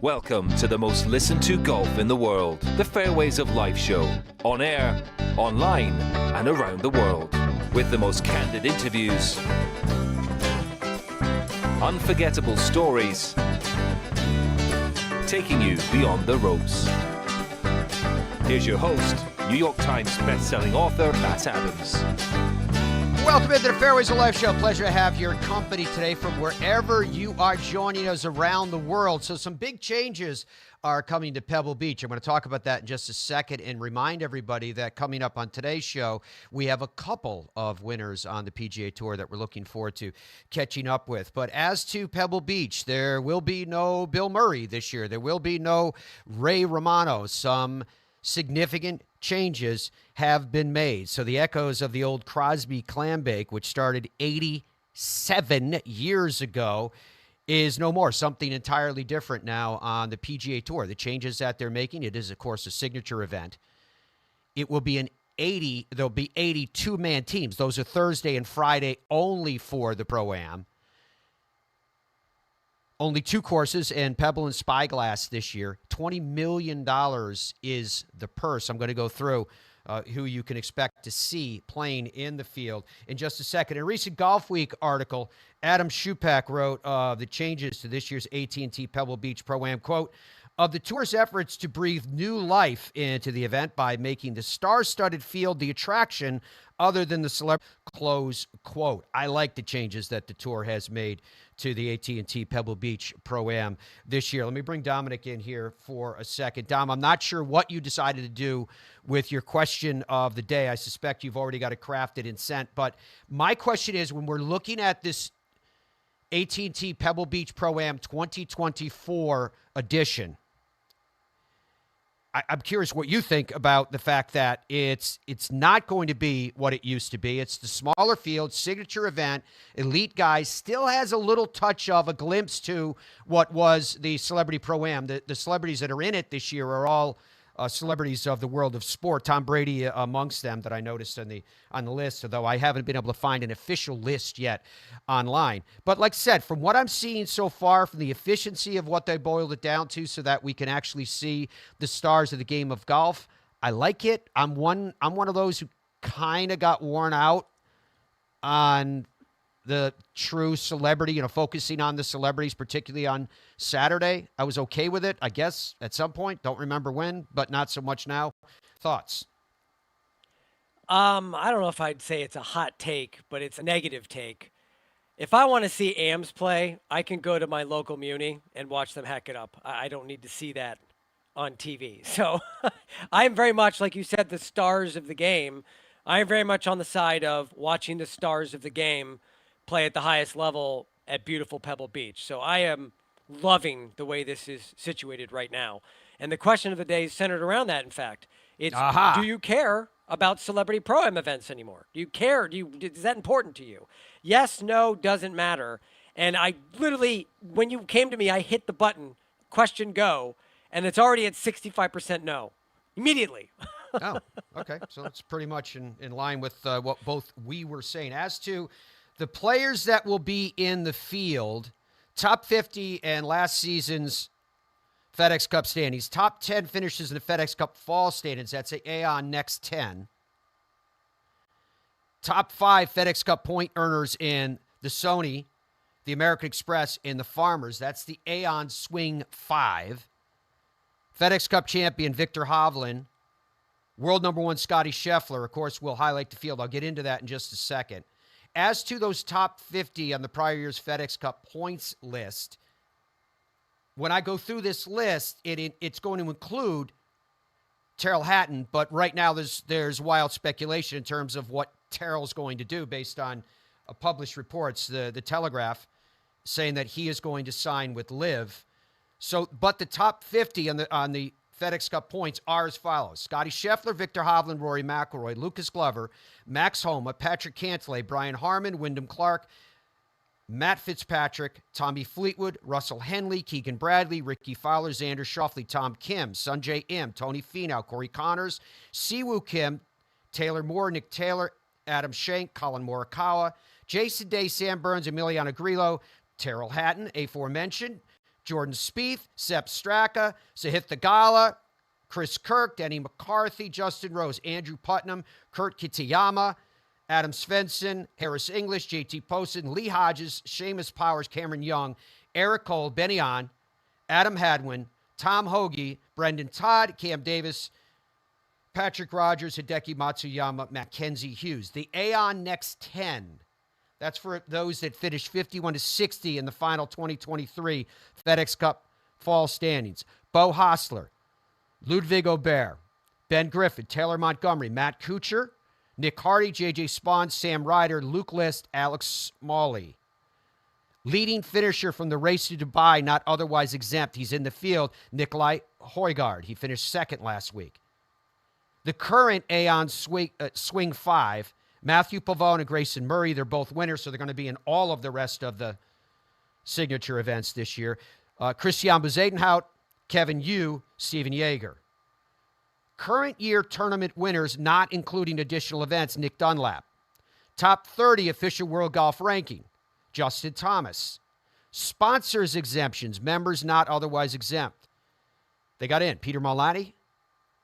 Welcome to the most listened to golf in the world, the Fairways of Life show, on air, online, and around the world, with the most candid interviews, unforgettable stories, taking you beyond the ropes. Here's your host, New York Times best-selling author, Matt Adams. Welcome into the Fairways of Life show. Pleasure to have your company today from wherever you are joining us around the world. So some big changes are coming to Pebble Beach. I'm going to talk about that in just a second and remind everybody that coming up on today's show, we have a couple of winners on the PGA Tour that we're looking forward to catching up with. But as to Pebble Beach, there will be no Bill Murray this year. There will be no Ray Romano. Some significant changes have been made. So the echoes of the old Crosby Clambake, which started 87 years ago, is no more. Something entirely different now on the PGA Tour. The changes that they're making, it is, of course, a signature event. It will be there'll be 82-man teams. Those are Thursday and Friday only for the Pro-Am. Only two courses in Pebble and Spyglass this year. $20 million is the purse. I'm going to go through who you can expect to see playing in the field in just a second. In a recent Golf Week article, Adam Schupak wrote the changes to this year's AT&T Pebble Beach Pro-Am, quote, of the tour's efforts to breathe new life into the event by making the star-studded field the attraction other than the celebrity, close quote. I like the changes that the tour has made to the AT&T Pebble Beach Pro-Am this year. Let me bring Dominic in here for a second. Dom, I'm not sure what you decided to do with your question of the day. I suspect you've already got it crafted and sent. But my question is, when we're looking at this AT&T Pebble Beach Pro-Am 2024 edition, I'm curious what you think about the fact that it's not going to be what it used to be. It's the smaller field, signature event, elite guys, still has a little touch of a glimpse to what was the Celebrity Pro-Am. The celebrities that are in it this year are all celebrities of the world of sport. Tom Brady amongst them that I noticed on the list, although I haven't been able to find an official list yet online. But like I said, from what I'm seeing so far, from the efficiency of what they boiled it down to so that we can actually see the stars of the game of golf, I like it. I'm one of those who kind of got worn out on the true celebrity, focusing on the celebrities, particularly on Saturday. I was okay with it, I guess, at some point. Don't remember when, but not so much now. Thoughts? I don't know if I'd say it's a hot take, but it's a negative take. If I want to see AMs play, I can go to my local muni and watch them hack it up. I don't need to see that on TV. So I am very much, like you said, the stars of the game. I am very much on the side of watching the stars of the game play at the highest level at beautiful Pebble Beach. So I am loving the way this is situated right now. And the question of the day is centered around that, in fact. It's, do you care about Celebrity Pro-Am events anymore? Do you care? Is that important to you? Yes, no, doesn't matter. And I literally, when you came to me, I hit the button, question go, and it's already at 65% no. Immediately. Oh, okay. So it's pretty much in line with what both we were saying. As to the players that will be in the field, top 50 and last season's FedEx Cup standings, top 10 finishes in the FedEx Cup fall standings, that's the Aon next 10. Top 5 FedEx Cup point earners in the Sony, the American Express, and the Farmers, that's the Aon Swing 5. FedEx Cup champion Victor Hovland, world number 1 Scotty Scheffler, of course, will highlight the field. I'll get into that in just a second. As to those top 50 on the prior year's FedEx Cup points list, when I go through this list, it's going to include Tyrrell Hatton, but right now there's wild speculation in terms of what Tyrrell's going to do based on published reports, the Telegraph, saying that he is going to sign with LIV. So, but the top 50 on the FedEx Cup points are as follows: Scotty Scheffler, Victor Hovland, Rory McIlroy, Lucas Glover, Max Homa, Patrick Cantlay, Brian Harmon, Wyndham Clark, Matt Fitzpatrick, Tommy Fleetwood, Russell Henley, Keegan Bradley, Ricky Fowler, Xander Schauffele, Tom Kim, Sungjae Im, Tony Finau, Corey Connors, Siwoo Kim, Taylor Moore, Nick Taylor, Adam Schenk, Colin Morikawa, Jason Day, Sam Burns, Emiliano Grillo, Tyrrell Hatton, aforementioned, Jordan Spieth, Sepp Straka, Sahith Theegala, Chris Kirk, Denny McCarthy, Justin Rose, Andrew Putnam, Kurt Kitayama, Adam Svensson, Harris English, JT Poston, Lee Hodges, Seamus Powers, Cameron Young, Eric Cole, Benny On, Adam Hadwin, Tom Hoagie, Brendan Todd, Cam Davis, Patrick Rogers, Hideki Matsuyama, Mackenzie Hughes. The Aon Next 10. That's for those that finished 51-60 in the final 2023 FedEx Cup fall standings. Bo Hostler, Ludwig Aubert, Ben Griffin, Taylor Montgomery, Matt Kuchar, Nick Hardy, J.J. Spahn, Sam Ryder, Luke List, Alex Smalley. Leading finisher from the race to Dubai, not otherwise exempt. He's in the field, Nikolai Højgaard. He finished second last week. The current Aon Swing 5, Matthew Pavone and Grayson Murray, they're both winners, so they're going to be in all of the rest of the signature events this year. Christian Bezuidenhout, Kevin Yu, Steven Yeager. Current year tournament winners, not including additional events, Nick Dunlap. Top 30 official world golf ranking, Justin Thomas. Sponsors exemptions, members not otherwise exempt. They got in Peter Malani,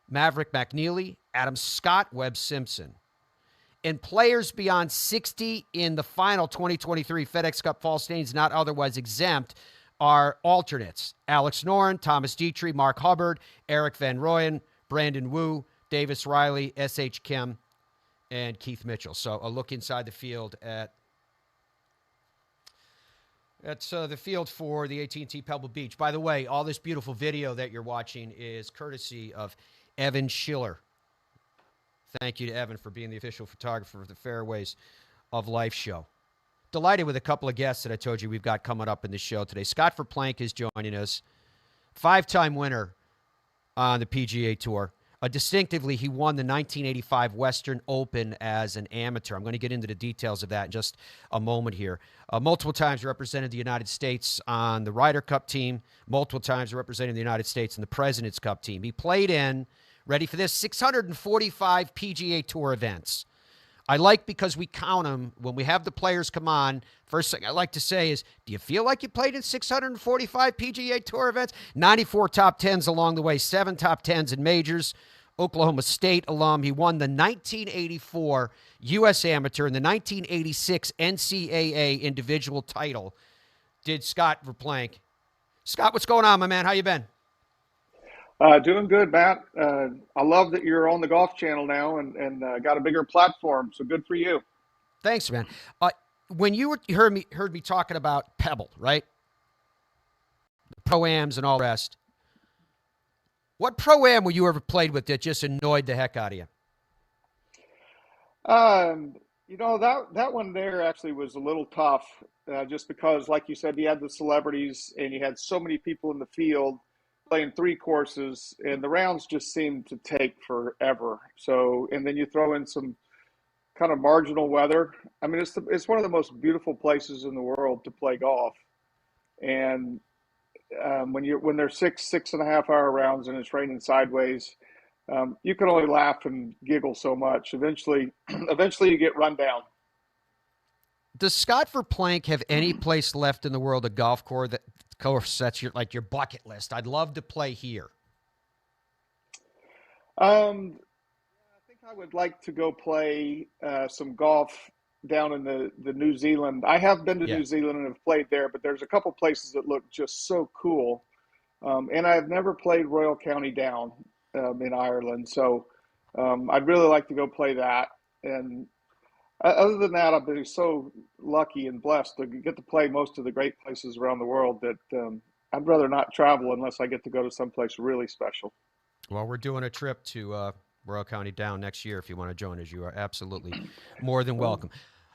Maverick McNeely, Adam Scott, Webb Simpson. And players beyond 60 in the final 2023 FedEx Cup Fall Standings not otherwise exempt are alternates. Alex Noren, Thomas Dietrich, Mark Hubbard, Eric Van Rooyen, Brandon Wu, Davis Riley, S.H. Kim, and Keith Mitchell. So a look inside the field at the field for the AT&T Pebble Beach. By the way, all this beautiful video that you're watching is courtesy of Evan Schiller. Thank you to Evan for being the official photographer of the Fairways of Life show. Delighted with a couple of guests that I told you we've got coming up in the show today. Scott Verplank is joining us, 5-time winner on the PGA Tour. Distinctively, he won the 1985 Western Open as an amateur. I'm going to get into the details of that in just a moment here. Multiple times represented the United States on the Ryder Cup team. Multiple times represented the United States in the President's Cup team. He played in, ready for this, 645 PGA Tour events. I like because we count them. When we have the players come on, first thing I like to say is, do you feel like you played in 645 PGA Tour events? 94 top 10s along the way, 7 top 10s in majors. Oklahoma State alum. He won the 1984 U.S. Amateur and the 1986 NCAA individual title. Did Scott Verplank. Scott, what's going on, my man? How you been? Doing good, Matt. I love that you're on the Golf Channel now and got a bigger platform, so good for you. Thanks, man. When you heard me talking about Pebble, right? The Pro-Ams and all the rest. What Pro-Am were you ever played with that just annoyed the heck out of you? That one there actually was a little tough, just because, like you said, you had the celebrities and you had so many people in the field playing 3 courses, and the rounds just seemed to take forever. So, and then you throw in some kind of marginal weather. I mean, it's one of the most beautiful places in the world to play golf, and when they're 6.5 hour rounds and it's raining sideways, you can only laugh and giggle so much. Eventually you get run down. Does Scott Verplank have any place left in the world of golf course that's your bucket list? I'd love to play here. I think I would like to go play some golf down in the New Zealand. I have been to New Zealand and have played there, but there's a couple places that look just so cool. And I've never played Royal County Down in Ireland. So I'd really like to go play that. And other than that, I've been so lucky and blessed to get to play most of the great places around the world that I'd rather not travel unless I get to go to someplace really special. Well, we're doing a trip to Royal County Down next year. If you want to join us, you are absolutely more than welcome.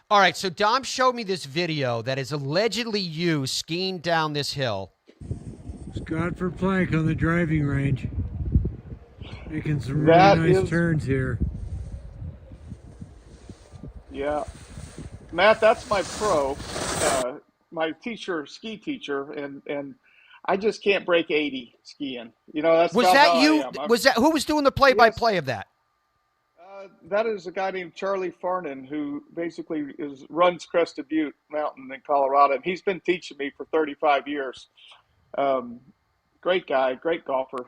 All right, so Dom showed me this video that is allegedly you skiing down this hill. Scott Verplank on the driving range. Making some really nice turns here. Yeah. Matt, that's my pro, my ski teacher, and I just can't break 80 skiing. That's was that you? Who was doing the play-by-play of that? That is a guy named Charlie Farnan, who basically runs Crested Butte Mountain in Colorado, and he's been teaching me for 35 years. Great guy, great golfer.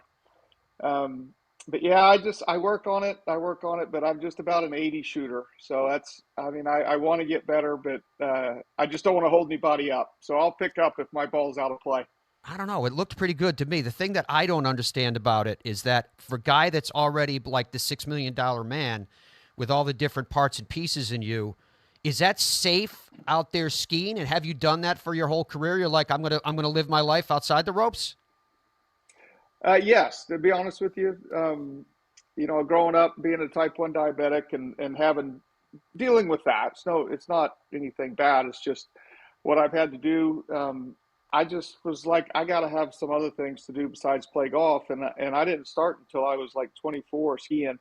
Um, but yeah, I work on it. But I'm just about an 80 shooter. So I want to get better, but I just don't want to hold anybody up. So I'll pick up if my ball's out of play. I don't know. It looked pretty good to me. The thing that I don't understand about it is that for a guy that's already like the $6 million man with all the different parts and pieces in you, is that safe out there skiing? And have you done that for your whole career? You're like, I'm gonna live my life outside the ropes? Yes, to be honest with you, growing up being a type 1 diabetic and dealing with that. It's not anything bad. It's just what I've had to do. I just was like, I got to have some other things to do besides play golf. And I didn't start until I was like 24 skiing.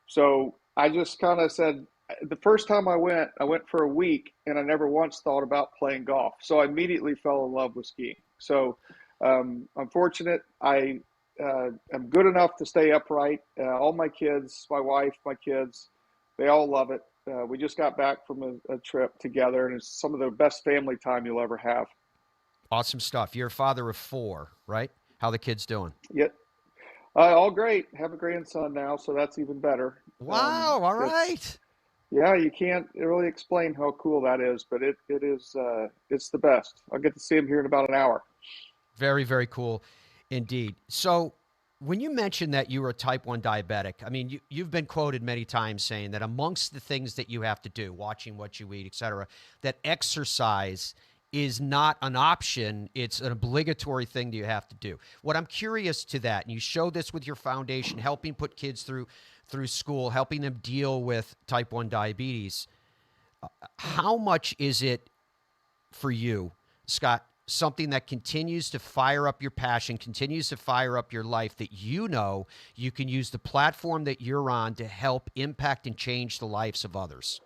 So I just kind of said, the first time I went for a week and I never once thought about playing golf. So I immediately fell in love with skiing. So I'm fortunate. I am good enough to stay upright. All my kids, my wife, my kids, they all love it. We just got back from a trip together, and it's some of the best family time you'll ever have. Awesome stuff. You're a father of 4, right? How the kids doing? Yeah, all great. Have a grandson now, so that's even better. Wow. All right. Yeah, you can't really explain how cool that is, but it is it's the best. I'll get to see him here in about an hour. Very, very cool indeed. So when you mentioned that you were a type 1 diabetic, I mean, you've been quoted many times saying that amongst the things that you have to do, watching what you eat, et cetera, that exercise is not an option. It's an obligatory thing that you have to do. What I'm curious to that, and you show this with your foundation, helping put kids through school, helping them deal with type 1 diabetes. How much is it for you, Scott, something that continues to fire up your passion, continues to fire up your life, that you know you can use the platform that you're on to help impact and change the lives of others?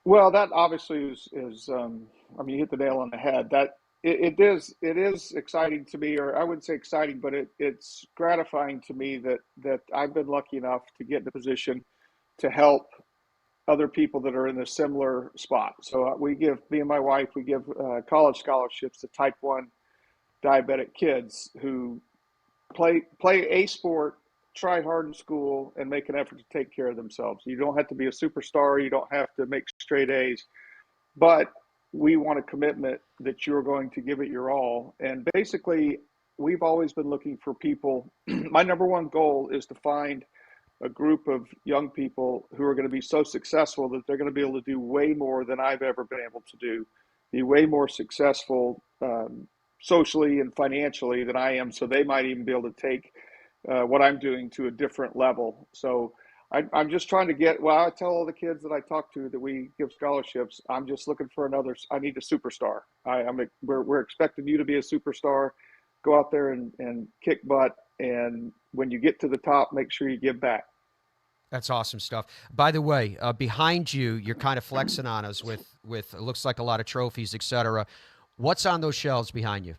Well, that obviously is you hit the nail on the head. That it is exciting to me, or I wouldn't say exciting, but it's gratifying to me that I've been lucky enough to get in a position to help other people that are in a similar spot. So me and my wife, we give college scholarships to type 1 diabetic kids who play a sport, try hard in school, and make an effort to take care of themselves. You don't have to be a superstar. You don't have to make straight A's, but we want a commitment that you're going to give it your all. And basically, we've always been looking for people. My number one goal is to find a group of young people who are going to be so successful that they're going to be able to do way more than I've ever been able to do, be way more successful socially and financially than I am. So they might even be able to take what I'm doing to a different level. So I'm just trying to I tell all the kids that I talk to that we give scholarships, I'm just looking for I need a superstar. We're expecting you to be a superstar. Go out there and kick butt. And when you get to the top, make sure you give back. That's awesome stuff. By the way, behind you, you're kind of flexing on us with it looks like a lot of trophies, et cetera. What's on those shelves behind you?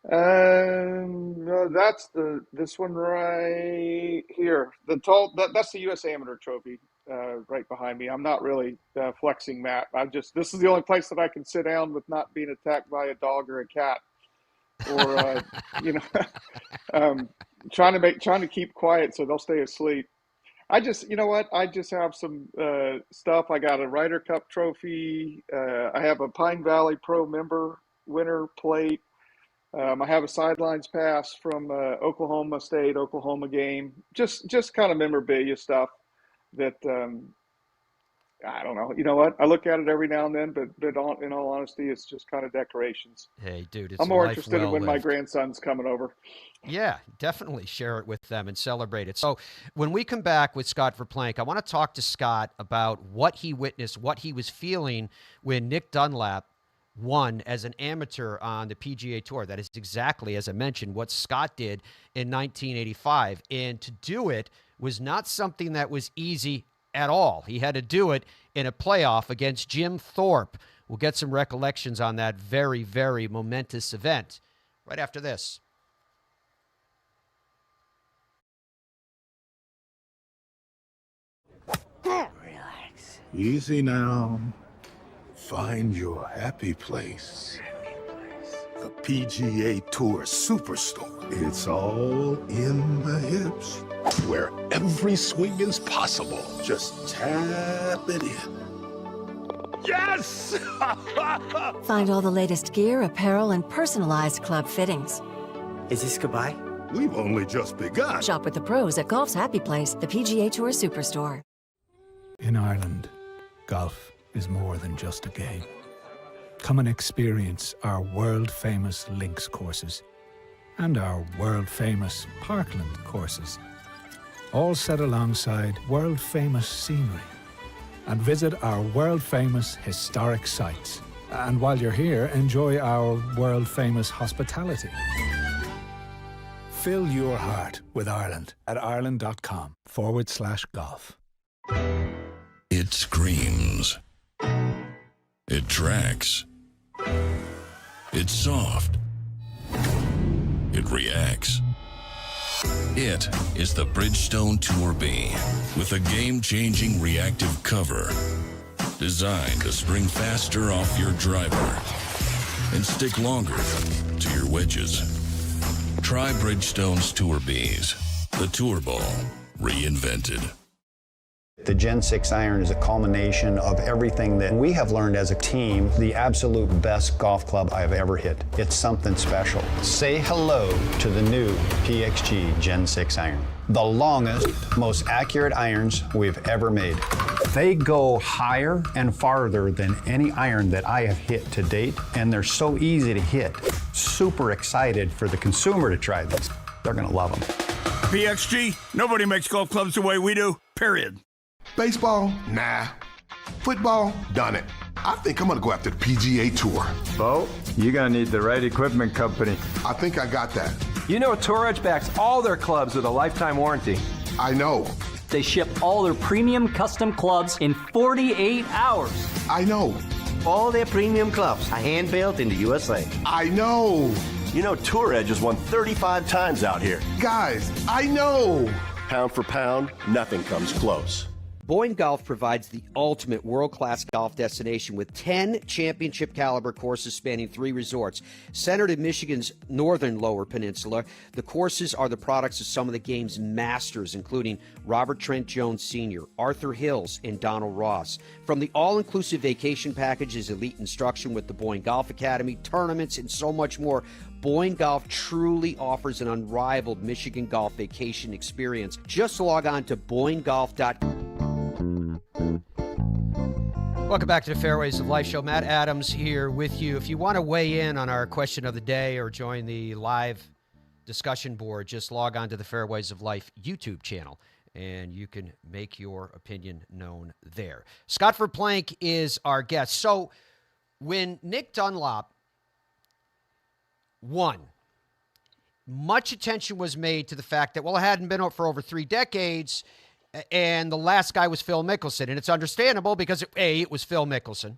No, that's this one right here. That's the U.S. Amateur Trophy right behind me. I'm not really flexing that. This is the only place that I can sit down with not being attacked by a dog or a cat, or trying to keep quiet so they'll stay asleep. I just have some stuff. I got a Ryder Cup trophy. I have a Pine Valley Pro member winner plate. I have a sidelines pass from Oklahoma State, Oklahoma game. Just kind of memorabilia stuff that I don't know. You know what? I look at it every now and then, but in all honesty, it's just kind of decorations. Hey, dude, I'm more interested in when my grandson's coming over. Yeah, definitely share it with them and celebrate it. So when we come back with Scott Verplank, I want to talk to Scott about what he witnessed, what he was feeling when Nick Dunlap won as an amateur on the PGA Tour. That is exactly, as I mentioned, what Scott did in 1985. And to do it was not something that was easy at all. He had to do it in a playoff against Jim Thorpe. We'll get some recollections on that very, very momentous event right after this. Relax. Easy now. Find your happy place. The PGA Tour Superstore. It's all in the hips, where every swing is possible. Just tap it in. Yes! Find all the latest gear, apparel, and personalized club fittings. Is this goodbye? We've only just begun. Shop with the pros at Golf's Happy Place, the PGA Tour Superstore. In Ireland, golf is more than just a game. Come and experience our world-famous links courses and our world-famous Parkland courses, all set alongside world-famous scenery. And visit our world-famous historic sites. And while you're here, enjoy our world-famous hospitality. Fill your heart with Ireland at ireland.com/golf. It screams. It tracks. It's soft. It reacts. It is the Bridgestone Tour B with a game-changing reactive cover designed to spring faster off your driver and stick longer to your wedges. Try Bridgestone's Tour Bs, the Tour Ball reinvented. The Gen 6 iron is a culmination of everything that we have learned as a team, the absolute best golf club I've ever hit. It's something special. Say hello to the new PXG Gen 6 iron. The longest, most accurate irons we've ever made. They go higher and farther than any iron that I have hit to date, and they're so easy to hit. Super excited for the consumer to try this. They're gonna love them. PXG, nobody makes golf clubs the way we do, period. Baseball? Nah. Football? Done it. I think I'm gonna go after the PGA Tour. Bo, you're gonna need the right equipment company. I think I got that. You know Tour Edge backs all their clubs with a lifetime warranty. I know. They ship all their premium custom clubs in 48 hours. I know. All their premium clubs are hand-built in the USA. I know. You know Tour Edge has won 35 times out here. Guys, I know. Pound for pound, nothing comes close. Boyne Golf provides the ultimate world-class golf destination with 10 championship-caliber courses spanning 3 resorts. Centered in Michigan's northern Lower Peninsula, the courses are the products of some of the game's masters, including Robert Trent Jones Sr., Arthur Hills, and Donald Ross. From the all-inclusive vacation packages, elite instruction with the Boyne Golf Academy, tournaments, and so much more, Boyne Golf truly offers an unrivaled Michigan golf vacation experience. Just log on to boynegolf.com. Welcome back to the Fairways of Life show. Matt Adams here with you. If you want to weigh in on our question of the day or join the live discussion board, just log on to the Fairways of Life YouTube channel, and you can make your opinion known there. Scott Verplank is our guest. So when Nick Dunlap won, much attention was made to the fact that, well, it hadn't been for over 3 decades, and the last guy was Phil Mickelson. And it's understandable because, A, it was Phil Mickelson,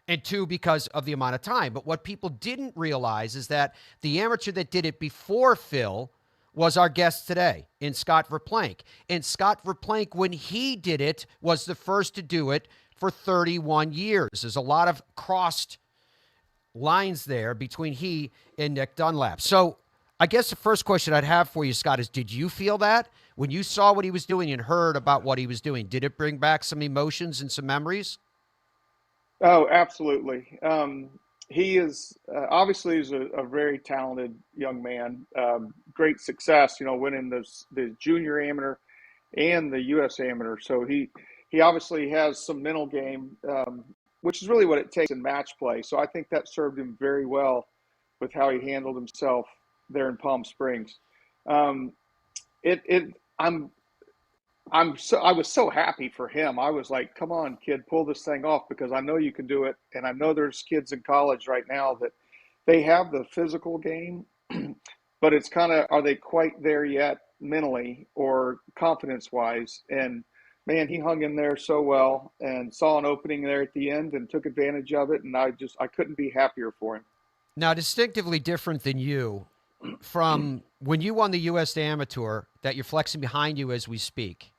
and 2, because of the amount of time. But what people didn't realize is that the amateur that did it before Phil was our guest today in Scott Verplank. And Scott Verplank, when he did it, was the first to do it for 31 years. There's a lot of crossed lines there between he and Nick Dunlap. So I guess the first question I'd have for you, Scott, is did you feel that when you saw what he was doing and heard about what he was doing? Did it bring back some emotions and some memories? Oh, absolutely. He is obviously he's a very talented young man. Great success, winning the junior amateur and the U.S. amateur. So he obviously has some mental game, which is really what it takes in match play. So I think that served him very well with how he handled himself there in Palm Springs. I was so happy for him. I was like, come on, kid, pull this thing off, because I know you can do it. And I know there's kids in college right now that they have the physical game, but it's kind of, are they quite there yet mentally or confidence wise? And man, he hung in there so well and saw an opening there at the end and took advantage of it. And I couldn't be happier for him. Now, distinctively different than you, from when you won the U.S. Amateur that you're flexing behind you as we speak,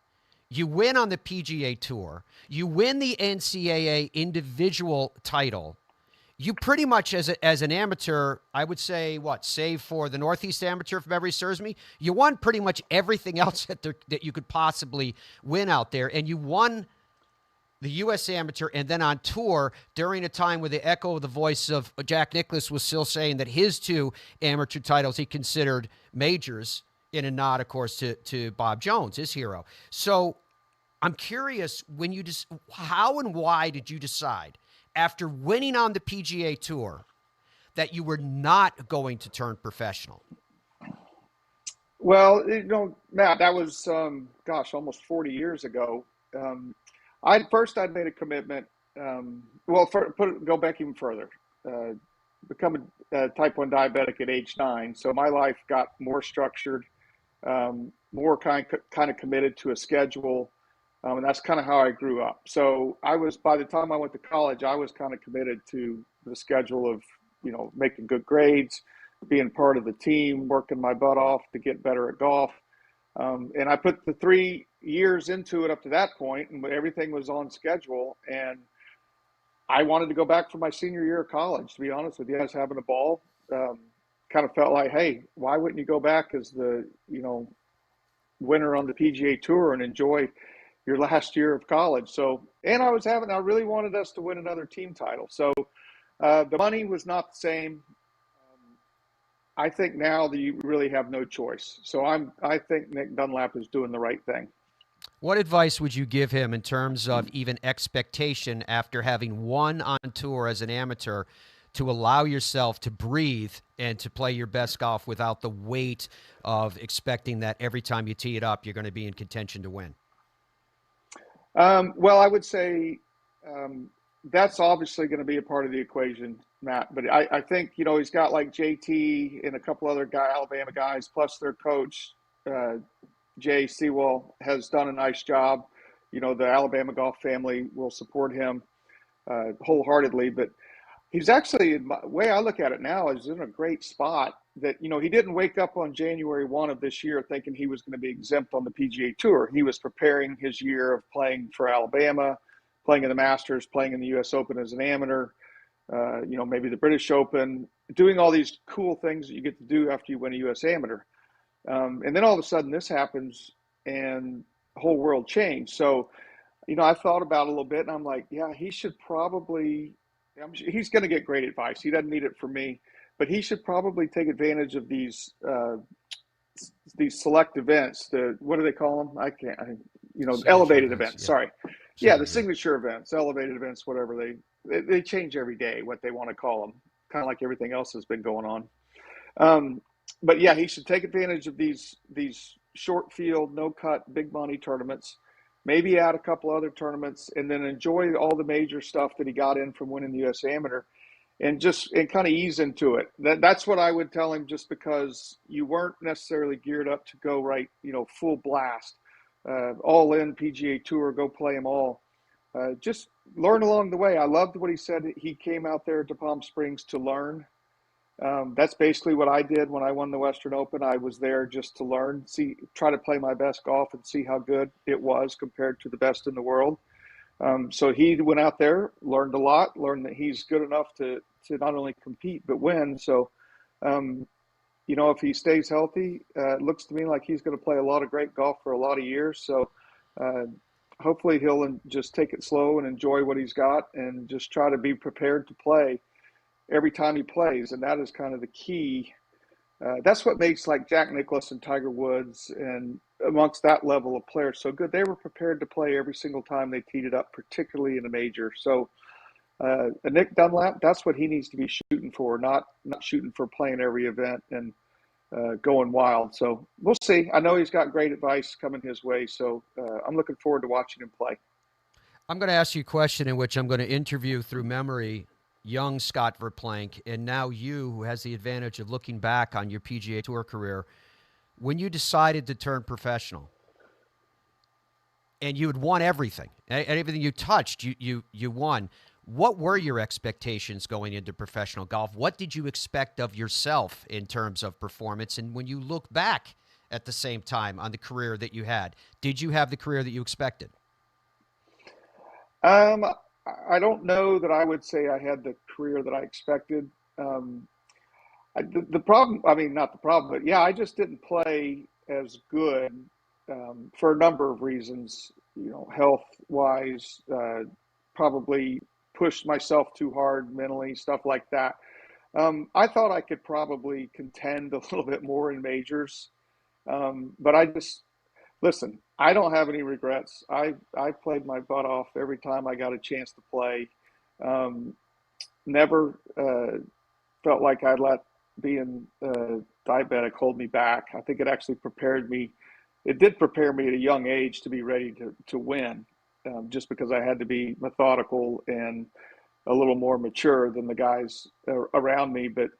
you win on the PGA Tour, you win the NCAA individual title, you pretty much, as an amateur, I would say, save for the Northeast Amateur, if memory serves me, you won pretty much everything else that you could possibly win out there, and you won the U.S. Amateur, and then on tour during a time where the echo of the voice of Jack Nicklaus was still saying that his 2 amateur titles he considered majors, in a nod, of course, to Bob Jones, his hero. So I'm curious, how and why did you decide, after winning on the PGA Tour, that you were not going to turn professional? Well, Matt, that was, almost 40 years ago. I'd made a commitment. Go back even further. Become a type 1 diabetic at age 9. So my life got more structured, more kind of committed to a schedule. And that's kind of how I grew up. So by the time I went to college, I was kind of committed to the schedule of, making good grades, being part of the team, working my butt off to get better at golf. And I put the 3 years into it up to that point, and everything was on schedule. And I wanted to go back for my senior year of college, to be honest with you. I was having a ball. Kind of felt like, hey, why wouldn't you go back as the, winner on the PGA Tour and enjoy your last year of college? So, and I really wanted us to win another team title. So the money was not the same. I think now that you really have no choice. So I think Nick Dunlap is doing the right thing. What advice would you give him in terms of even expectation after having won on tour as an amateur, to allow yourself to breathe and to play your best golf without the weight of expecting that every time you tee it up, you're going to be in contention to win? Well, I would say that's obviously going to be a part of the equation, Matt. But I think, he's got like JT and a couple other Alabama guys, plus their coach, Jay Sewell, has done a nice job. The Alabama golf family will support him wholeheartedly. But he's actually, the way I look at it now, is in a great spot that, he didn't wake up on January 1 of this year thinking he was going to be exempt on the PGA Tour. He was preparing his year of playing for Alabama, playing in the Masters, playing in the U.S. Open as an amateur, maybe the British Open, doing all these cool things that you get to do after you win a U.S. Amateur. And then all of a sudden this happens and the whole world changed. So, I thought about it a little bit, and I'm like, yeah, he should probably – he's going to get great advice. He doesn't need it from me. But he should probably take advantage of these select events. What do they call them? Elevated events. Yeah. Sorry. Yeah, the signature events, elevated events, whatever. They change every day what they want to call them, kind of like everything else has been going on. But yeah, he should take advantage of these short field, no cut, big money tournaments. Maybe add a couple other tournaments, and then enjoy all the major stuff that he got in from winning the U.S. Amateur. And kind of ease into it. That's what I would tell him, just because you weren't necessarily geared up to go right, full blast, all in PGA Tour, go play them all. Just learn along the way. I loved what he said. He came out there to Palm Springs to learn. That's basically what I did when I won the Western Open. I was there just to learn, try to play my best golf and see how good it was compared to the best in the world. So he went out there, learned a lot, learned that he's good enough to not only compete but win. So, if he stays healthy, it looks to me like he's going to play a lot of great golf for a lot of years. So hopefully he'll just take it slow and enjoy what he's got, and just try to be prepared to play every time he plays. And that is kind of the key. That's what makes like Jack Nicklaus and Tiger Woods and amongst that level of players so good. They were prepared to play every single time they teed it up, particularly in a major. So Nick Dunlap, that's what he needs to be shooting for, not shooting for playing every event and going wild. So we'll see. I know he's got great advice coming his way, so I'm looking forward to watching him play. I'm going to ask you a question in which I'm going to interview through memory young Scott Verplank, and now you, who has the advantage of looking back on your PGA Tour career. When you decided to turn professional, and you had won everything, and everything you touched, you won. What were your expectations going into professional golf? What did you expect of yourself in terms of performance? And when you look back at the same time on the career that you had, did you have the career that you expected? I I don't know that I would say I had the career that I expected. The problem, I mean, not the problem, but yeah, I just didn't play as good for a number of reasons, health-wise, probably pushed myself too hard mentally, stuff like that. I thought I could probably contend a little bit more in majors, but listen, I don't have any regrets. I played my butt off every time I got a chance to play. Never felt like I let being diabetic hold me back. I think it actually prepared me. It did prepare me at a young age to be ready to win, just because I had to be methodical and a little more mature than the guys around me. But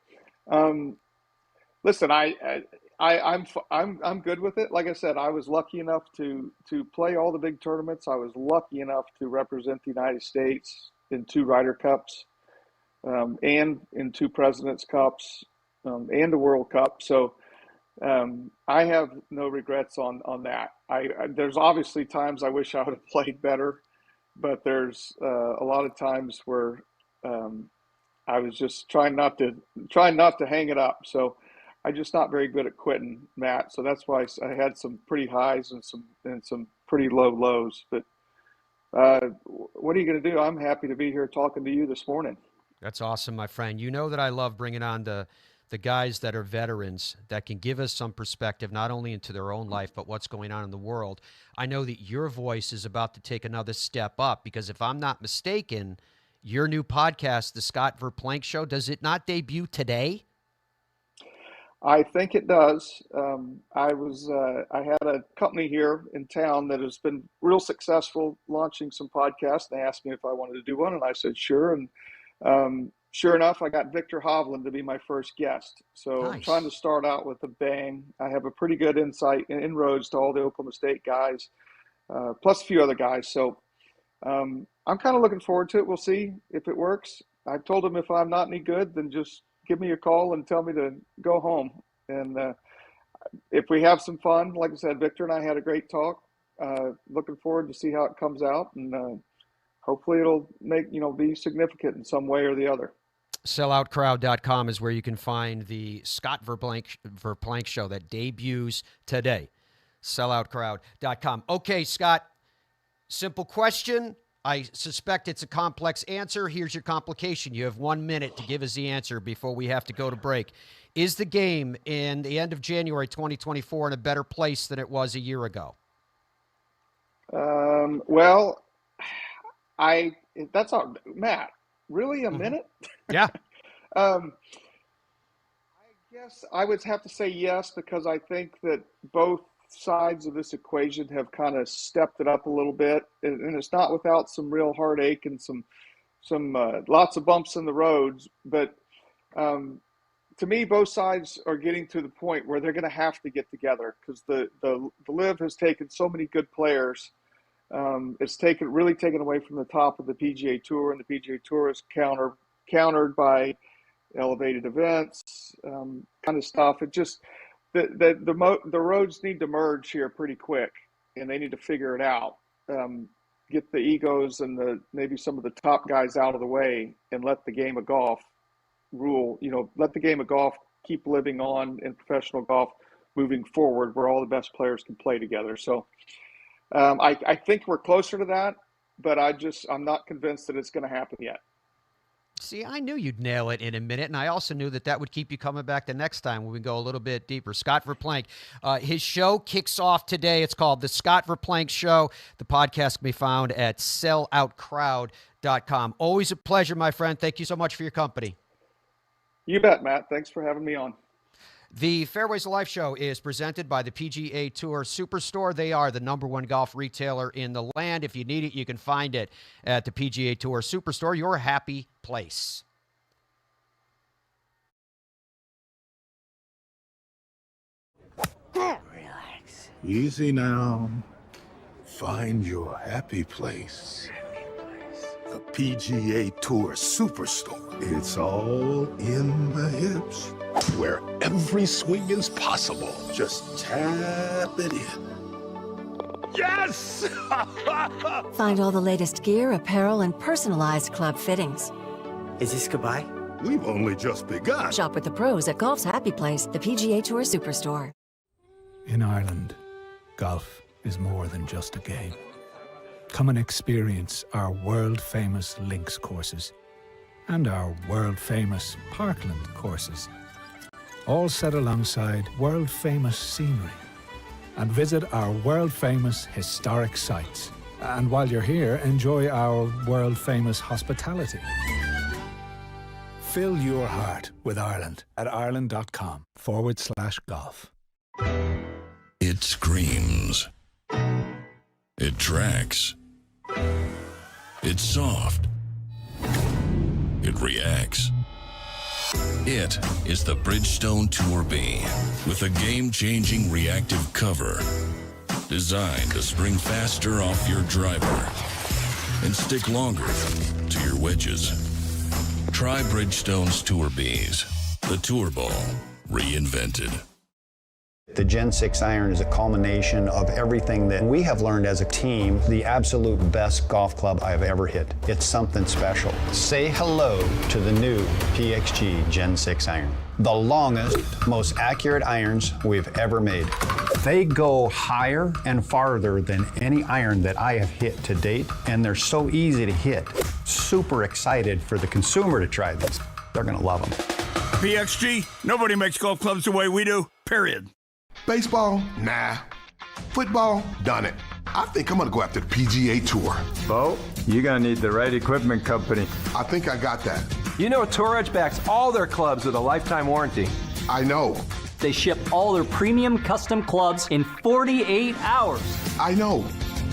listen, I'm good with it. Like I said, I was lucky enough to play all the big tournaments. I was lucky enough to represent the United States in 2 Ryder Cups, and in 2 President's Cups, and the World Cup. So I have no regrets on that. There's obviously times I wish I would have played better, but there's a lot of times where I was just trying not to hang it up. So I'm just not very good at quitting, Matt. So that's why I had some pretty highs and some pretty low lows. But what are you going to do? I'm happy to be here talking to you this morning. That's awesome, my friend. You know that I love bringing on the guys that are veterans that can give us some perspective, not only into their own life, but what's going on in the world. I know that your voice is about to take another step up because if I'm not mistaken, your new podcast, The Scott Verplank Show, does it not debut today? I think it does. I had a company here in town that has been real successful launching some podcasts. They asked me if I wanted to do one, and I said sure. And sure enough, I got Victor Hovland to be my first guest. So Nice. I'm trying to start out with a bang. I have a pretty good inroads to all the Oklahoma State guys, plus a few other guys. So I'm kind of looking forward to it. We'll see if it works. I've told them if I'm not any good, then just give me a call and tell me to go home. And if we have some fun, like I said, Victor and I had a great talk. Looking forward to see how it comes out, and hopefully it'll be significant in some way or the other. Selloutcrowd.com is where you can find the Scott Verplank Show that debuts today. Selloutcrowd.com. Okay, Scott, simple question. I suspect it's a complex answer. Here's your complication. You have 1 minute to give us the answer before we have to go to break. Is the game in the end of January 2024 in a better place than it was a year ago? Well, that's all, Matt, really a minute? Yeah. I guess I would have to say yes, because I think that both sides of this equation have kind of stepped it up a little bit, and it's not without some real heartache and some lots of bumps in the roads. But to me, both sides are getting to the point where they're going to have to get together, because the LIV has taken so many good players. It's really taken away from the top of the PGA Tour, and the PGA Tour is countered by elevated events, kind of stuff. It just the roads need to merge here pretty quick, and they need to figure it out. Get the egos and maybe some of the top guys out of the way, and let the game of golf rule. Let the game of golf keep living on in professional golf moving forward, where all the best players can play together. So I think we're closer to that, but I'm not convinced that it's going to happen yet. See, I knew you'd nail it in a minute, and I also knew that would keep you coming back the next time when we go a little bit deeper. Scott Verplank, his show kicks off today. It's called The Scott Verplank Show. The podcast can be found at selloutcrowd.com. Always a pleasure, my friend. Thank you so much for your company. You bet, Matt. Thanks for having me on. The Fairways of Life show is presented by the PGA Tour Superstore. They are the #1 golf retailer in the land. If you need it, you can find it at the PGA Tour Superstore, your happy place. Relax. Easy now. Find your happy place. The PGA Tour Superstore. It's all in the hips, where every swing is possible. Just tap it in. Yes! Find all the latest gear, apparel, and personalized club fittings. Is this goodbye? We've only just begun. Shop with the pros at Golf's Happy Place, the PGA Tour Superstore. In Ireland, golf is more than just a game. Come and experience our world-famous links courses and our world-famous Parkland courses, all set alongside world-famous scenery. And visit our world-famous historic sites. And while you're here, enjoy our world-famous hospitality. Fill your heart with Ireland at ireland.com/golf. It screams. It tracks. It's soft. It reacts. It is the Bridgestone Tour B with a game-changing reactive cover designed to spring faster off your driver and stick longer to your wedges. Try Bridgestone's Tour Bs, the Tour Ball reinvented. The Gen 6 iron is a culmination of everything that we have learned as a team, the absolute best golf club I've ever hit. It's something special. Say hello to the new PXG Gen 6 iron. The longest, most accurate irons we've ever made. They go higher and farther than any iron that I have hit to date, and they're so easy to hit. Super excited for the consumer to try these. They're gonna love them. PXG, nobody makes golf clubs the way we do, period. Baseball? Nah. Football? Done it. I think I'm gonna go after the PGA Tour. Bo, you're gonna need the right equipment company. I think I got that. You know Tour Edge backs all their clubs with a lifetime warranty. I know. They ship all their premium custom clubs in 48 hours. I know.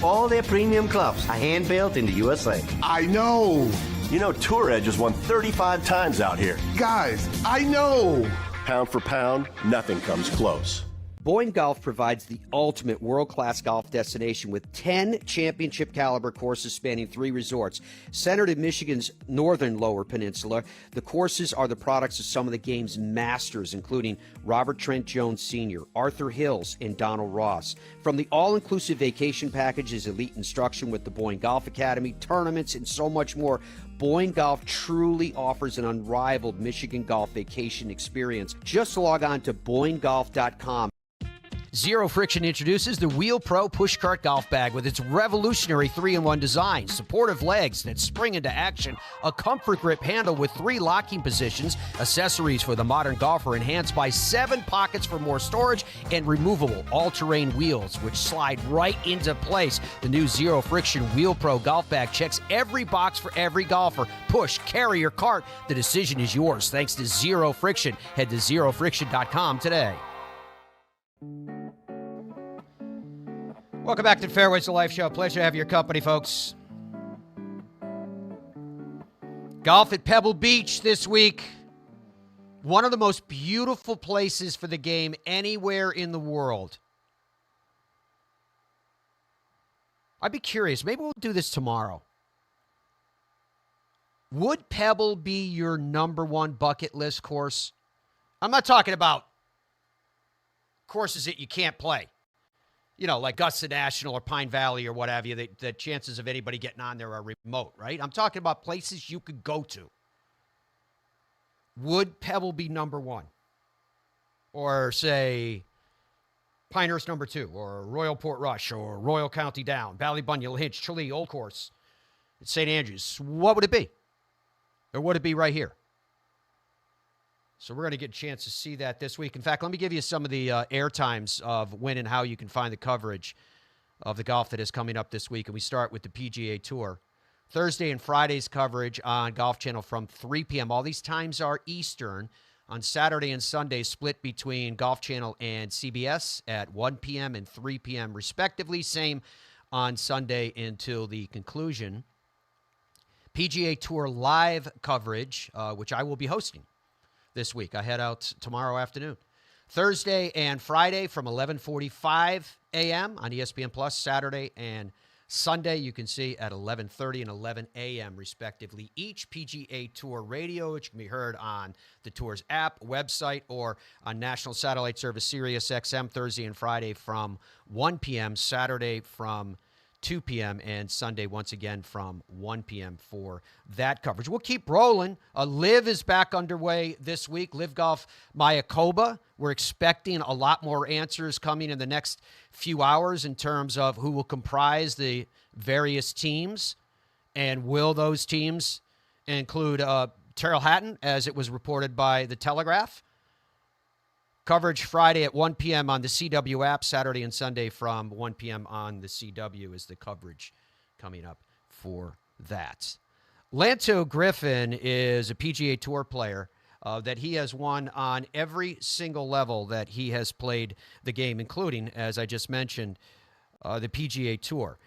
All their premium clubs are hand-built in the USA. I know. You know Tour Edge has won 35 times out here. Guys, I know. Pound for pound, nothing comes close. Boyne Golf provides the ultimate world-class golf destination with 10 championship-caliber courses spanning 3 resorts. Centered in Michigan's northern Lower Peninsula, the courses are the products of some of the game's masters, including Robert Trent Jones Sr., Arthur Hills, and Donald Ross. From the all-inclusive vacation packages, elite instruction with the Boyne Golf Academy, tournaments, and so much more, Boyne Golf truly offers an unrivaled Michigan golf vacation experience. Just log on to BoyneGolf.com. Zero Friction introduces the Wheel Pro Pushcart Golf Bag with its revolutionary 3-in-1 design, supportive legs that spring into action, a comfort grip handle with 3 locking positions, accessories for the modern golfer enhanced by 7 pockets for more storage, and removable all-terrain wheels which slide right into place. The new Zero Friction Wheel Pro Golf Bag checks every box for every golfer. Push, carry, or cart, the decision is yours thanks to Zero Friction. Head to ZeroFriction.com today. Welcome back to Fairways of Life Show. Pleasure to have your company, folks. Golf at Pebble Beach this week. One of the most beautiful places for the game anywhere in the world. I'd be curious. Maybe we'll do this tomorrow. Would Pebble be your number 1 bucket list course? I'm not talking about courses that you can't play. You know, like Augusta National or Pine Valley or what have you, the chances of anybody getting on there are remote, right? I'm talking about places you could go to. Would Pebble be number 1? Or, say, Pinehurst number 2, or Royal Port Rush, or Royal County Down, Ballybunyel, Hinch, Tralee, Old Course, St. Andrews. What would it be? Or would it be right here? So we're going to get a chance to see that this week. In fact, let me give you some of the air times of when and how you can find the coverage of the golf that is coming up this week. And we start with the PGA Tour. Thursday and Friday's coverage on Golf Channel from 3 p.m. All these times are Eastern. On Saturday and Sunday, split between Golf Channel and CBS at 1 p.m. and 3 p.m. respectively. Same on Sunday until the conclusion. PGA Tour live coverage, which I will be hosting this week. I head out tomorrow afternoon. Thursday and Friday from 11:45 a.m. on ESPN Plus. Saturday and Sunday, you can see at 11:30 and 11 a.m. respectively. Each PGA Tour radio, which can be heard on the Tour's app, website, or on national satellite service Sirius XM Thursday and Friday from 1 p.m., Saturday from 2 p.m., and Sunday once again from 1 p.m. for that coverage. We'll keep rolling. LIV is back underway this week. LIV Golf Mayakoba. We're expecting a lot more answers coming in the next few hours in terms of who will comprise the various teams, and will those teams include Terrell Hatton, as it was reported by The Telegraph. Coverage Friday at 1 p.m. on the CW app. Saturday and Sunday from 1 p.m. on the CW is the coverage coming up for that. Lanto Griffin is a PGA Tour player that he has won on every single level that he has played the game, including, as I just mentioned, the PGA Tour.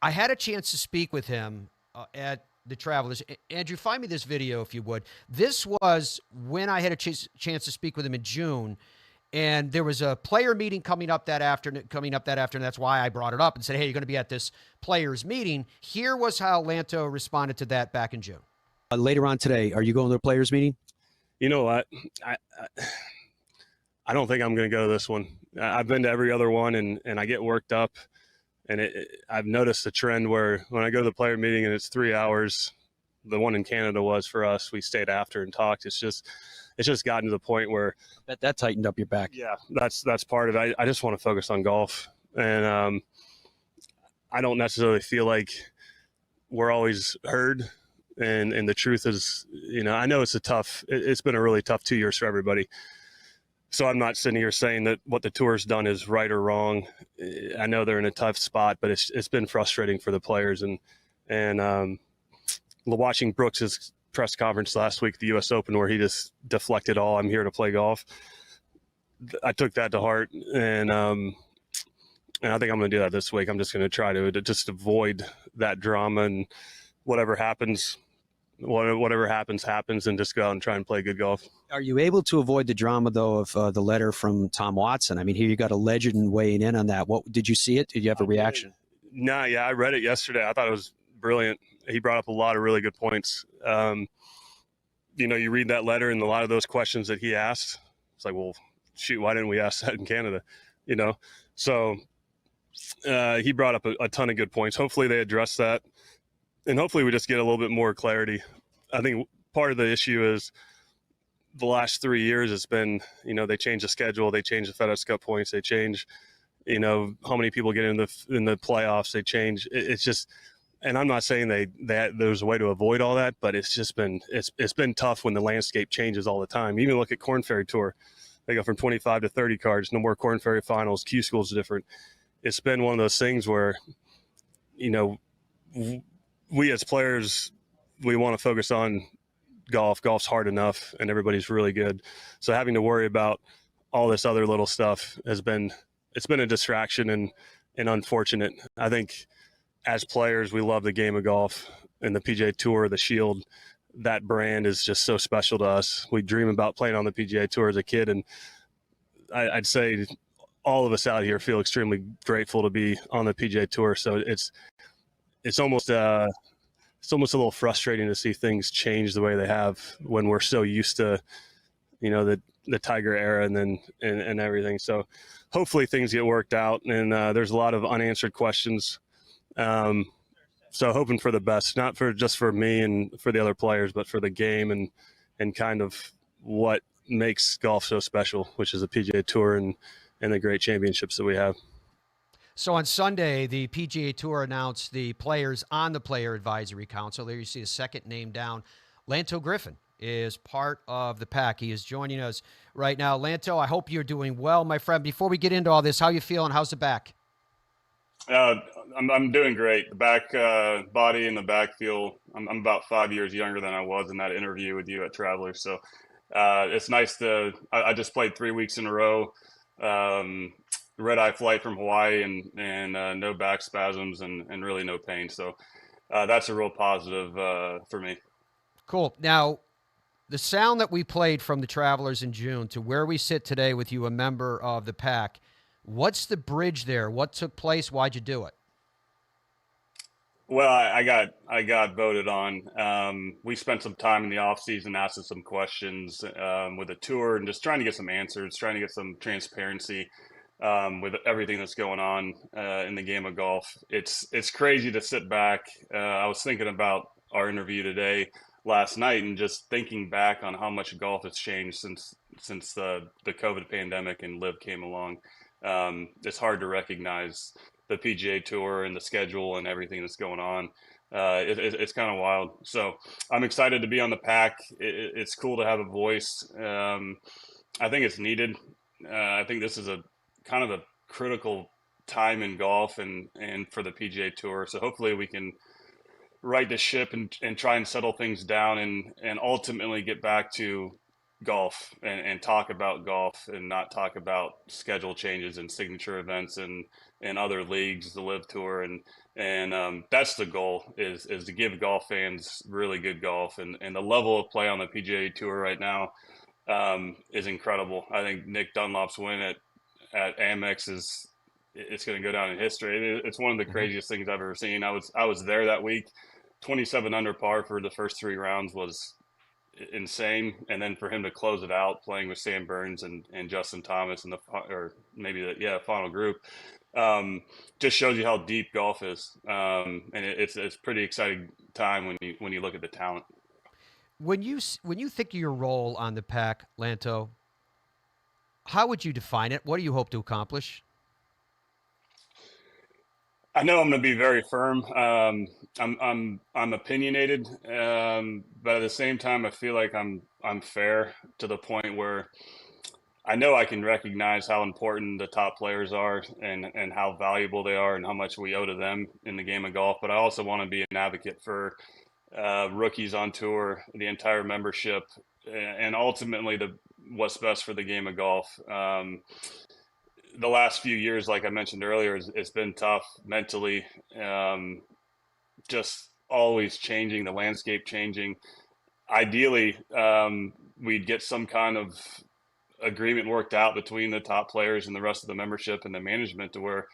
I had a chance to speak with him at the Travelers. Andrew, find me this video if you would. This was when I had a chance to speak with him in June, and there was a player meeting coming up that afternoon. That's why I brought it up and said, hey, you're going to be at this players meeting. Here was how Lanto responded to that back in June. Later on today, are you going to the players meeting? You know what? I don't think I'm going to go to this one. I've been to every other one, and I get worked up. And I've noticed a trend where when I go to the player meeting and it's 3 hours, the one in Canada was for us, we stayed after and talked. It's just gotten to the point where that tightened up your back. Yeah, that's part of it. I just want to focus on golf, and I don't necessarily feel like we're always heard. And the truth is, I know it's been a really tough 2 years for everybody. So I'm not sitting here saying that what the tour's done is right or wrong. I know they're in a tough spot, but it's been frustrating for the players. And watching Brooks's press conference last week at the U.S. Open, where he just deflected all, I'm here to play golf. I took that to heart, and I think I'm going to do that this week. I'm just going to try to just avoid that drama, and whatever happens, and just go out and try and play good golf. Are you able to avoid the drama, though, of the letter from Tom Watson? I mean, here you got a legend weighing in on that. What did you see it? Did you have a reaction? No, yeah, I read it yesterday. I thought it was brilliant. He brought up a lot of really good points. You read that letter and a lot of those questions that he asked. It's like, well, shoot, why didn't we ask that in Canada? So he brought up a ton of good points. Hopefully they address that, and hopefully we just get a little bit more clarity. I think part of the issue is the last 3 years it's been, they change the schedule, they change the FedEx Cup points, they change, how many people get in the playoffs, they change. It's just, and I'm not saying that there's a way to avoid all that, but it's just been, it's been tough when the landscape changes all the time. Even look at Korn Ferry Tour. They go from 25 to 30 cards, no more Korn Ferry finals, Q School's different. It's been one of those things where, we as players, we want to focus on golf. Golf's hard enough, and everybody's really good. So having to worry about all this other little stuff it's been a distraction and unfortunate. I think as players, we love the game of golf, and the PGA Tour, the Shield, that brand is just so special to us. We dream about playing on the PGA Tour as a kid, and I'd say all of us out here feel extremely grateful to be on the PGA Tour. So it's almost a little frustrating to see things change the way they have when we're so used to, the Tiger era and everything. So hopefully things get worked out, and there's a lot of unanswered questions. So hoping for the best, not just for me and for the other players, but for the game and kind of what makes golf so special, which is the PGA Tour and the great championships that we have. So on Sunday, the PGA Tour announced the players on the Player Advisory Council. There you see the second name down. Lanto Griffin is part of the pack. He is joining us right now. Lanto, I hope you're doing well, my friend. Before we get into all this, how you feeling? How's the back? I'm doing great. The back body and the back feel. I'm about 5 years younger than I was in that interview with you at Travelers. So it's nice to. I just played 3 weeks in a row. Red-eye flight from Hawaii and no back spasms and really no pain. So that's a real positive for me. Cool. Now, the sound that we played from the Travelers in June to where we sit today with you, a member of the pack, what's the bridge there? What took place? Why'd you do it? Well, I got voted on. We spent some time in the off season asking some questions with the tour and just trying to get some answers, trying to get some transparency with everything that's going on in the game of golf. It's crazy to sit back. I was thinking about our interview today, last night, and just thinking back on how much golf has changed since the COVID pandemic and LIV came along. It's hard to recognize the PGA Tour and the schedule and everything that's going on. It's kind of wild. So I'm excited to be on the pack. It's cool to have a voice. I think it's needed. I think this is a kind of a critical time in golf and for the PGA Tour. So hopefully we can right the ship and try and settle things down and ultimately get back to golf and talk about golf and not talk about schedule changes and signature events and other leagues, the LIV Tour, and that's the goal is to give golf fans really good golf, and the level of play on the PGA Tour right now is incredible. I think Nick Dunlap's win at Amex it's going to go down in history. It's one of the craziest things I've ever seen. I was there that week. 27 under par for the first 3 rounds was insane, and then for him to close it out playing with Sam Burns and Justin Thomas in the final group just shows you how deep golf is, and it's pretty exciting time when you look at the talent. When you think of your role on the pack, Lanto, how would you define it? What do you hope to accomplish? I know I'm going to be very firm. I'm opinionated, but at the same time, I feel like I'm fair to the point where I know I can recognize how important the top players are and how valuable they are and how much we owe to them in the game of golf. But I also want to be an advocate for rookies on tour, the entire membership, and ultimately what's best for the game of golf. The last few years, like I mentioned earlier, it's been tough mentally, just always changing, the landscape changing. Ideally, we'd get some kind of agreement worked out between the top players and the rest of the membership and the management to where,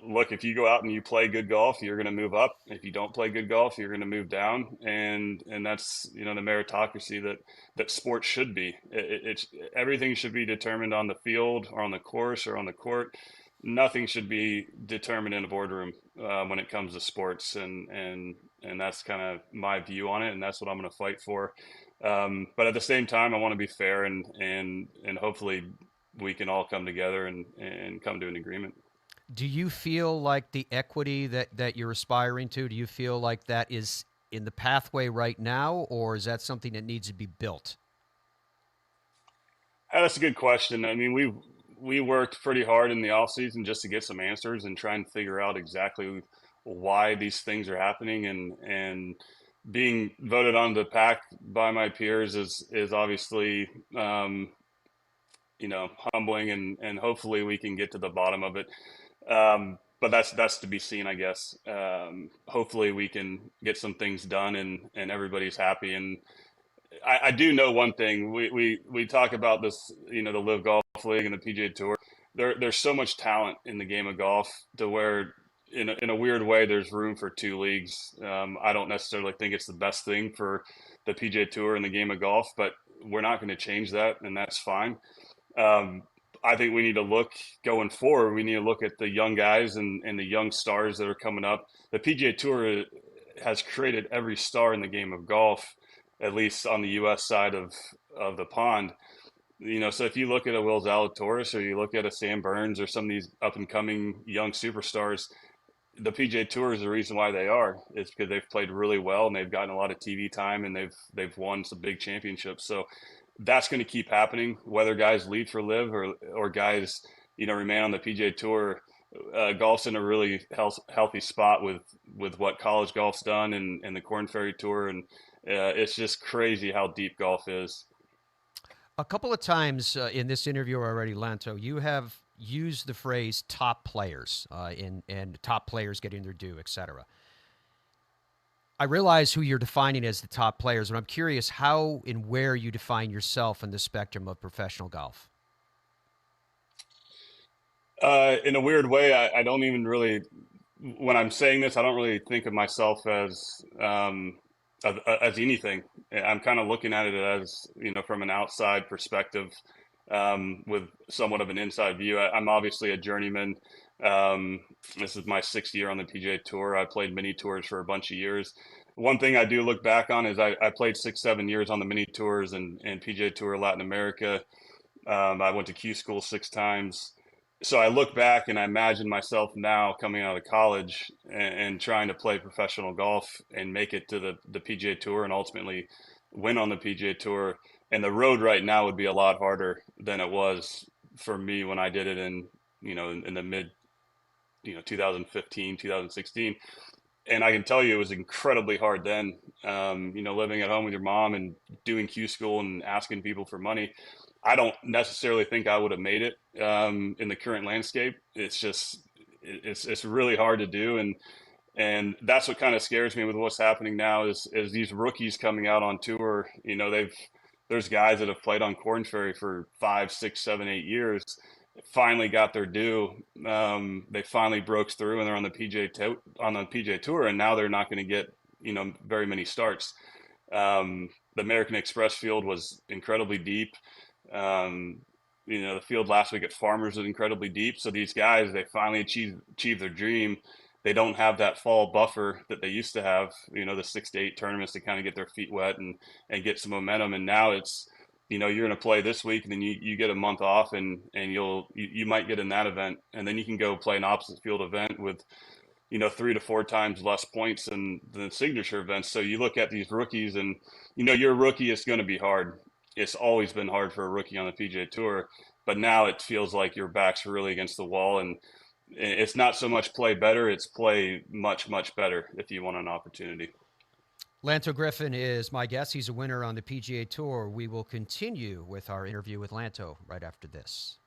look, if you go out and you play good golf, you're going to move up. If you don't play good golf, you're going to move down. And that's, the meritocracy that sports should be. It's everything should be determined on the field or on the course or on the court. Nothing should be determined in a boardroom when it comes to sports. And that's kind of my view on it. And that's what I'm going to fight for. But at the same time, I want to be fair and hopefully we can all come together and come to an agreement. Do you feel like the equity that you're aspiring to, do you feel like that is in the pathway right now, or is that something that needs to be built? That's a good question. I mean, we worked pretty hard in the off season just to get some answers and try and figure out exactly why these things are happening, and being voted on the pack by my peers is obviously, humbling, and hopefully we can get to the bottom of it. But that's to be seen, I guess. Hopefully we can get some things done and everybody's happy. And I do know one thing. We talk about this, the LIV Golf League and the PGA Tour. There's so much talent in the game of golf to where, in a weird way, there's room for 2 leagues. I don't necessarily think it's the best thing for the PGA Tour and the game of golf, but we're not going to change that, and that's fine. I think we need to look going forward. We need to look at the young guys and the young stars that are coming up. The PGA Tour has created every star in the game of golf, at least on the U.S. side of the pond. So if you look at a Will Zalatoris or you look at a Sam Burns or some of these up-and-coming young superstars, the PGA Tour is the reason why they are. It's because they've played really well and they've gotten a lot of TV time and they've won some big championships. So that's going to keep happening, whether guys leave for LIV or guys, remain on the PGA Tour. Golf's in a really healthy spot with what college golf's done and the Korn Ferry Tour, and it's just crazy how deep golf is. A couple of times in this interview already, Lanto, you have used the phrase top players and top players getting their due, etc. I realize who you're defining as the top players, but I'm curious how and where you define yourself in the spectrum of professional golf. In a weird way, I don't even really when I'm saying this, I don't really think of myself as anything. I'm kind of looking at it as, from an outside perspective, with somewhat of an inside view. I'm obviously a journeyman. This is my 6th year on the PGA Tour. I played mini tours for a bunch of years. One thing I do look back on is I played 6-7 years on the mini tours and PGA Tour Latin America. I went to Q school 6 times. So I look back and I imagine myself now coming out of college and trying to play professional golf and make it to the PGA Tour and ultimately win on the PGA Tour. And the road right now would be a lot harder than it was for me when I did it in the mid, 2015, 2016. And I can tell you it was incredibly hard then, living at home with your mom and doing Q school and asking people for money. I don't necessarily think I would have made it in the current landscape. It's just, it's really hard to do. And that's what kind of scares me with what's happening now is these rookies coming out on tour. There's guys that have played on Korn Ferry for 5, 6, 7, 8 years, finally got their due. They finally broke through and they're on the PGA Tour, and now they're not going to get, very many starts. The American Express field was incredibly deep. The field last week at Farmers was incredibly deep. So these guys, they finally achieve their dream. They don't have that fall buffer that they used to have, the 6 to 8 tournaments to kind of get their feet wet and get some momentum. And now it's, you're going to play this week and then you get a month off and you might get in that event. And then you can go play an opposite field event with, 3 to 4 times less points than the signature events. So you look at these rookies and, your rookie is going to be hard. It's always been hard for a rookie on the PGA Tour, but now it feels like your back's really against the wall, and it's not so much play better, it's play much, much better if you want an opportunity. Lanto Griffin is my guest. He's a winner on the PGA Tour. We will continue with our interview with Lanto right after this.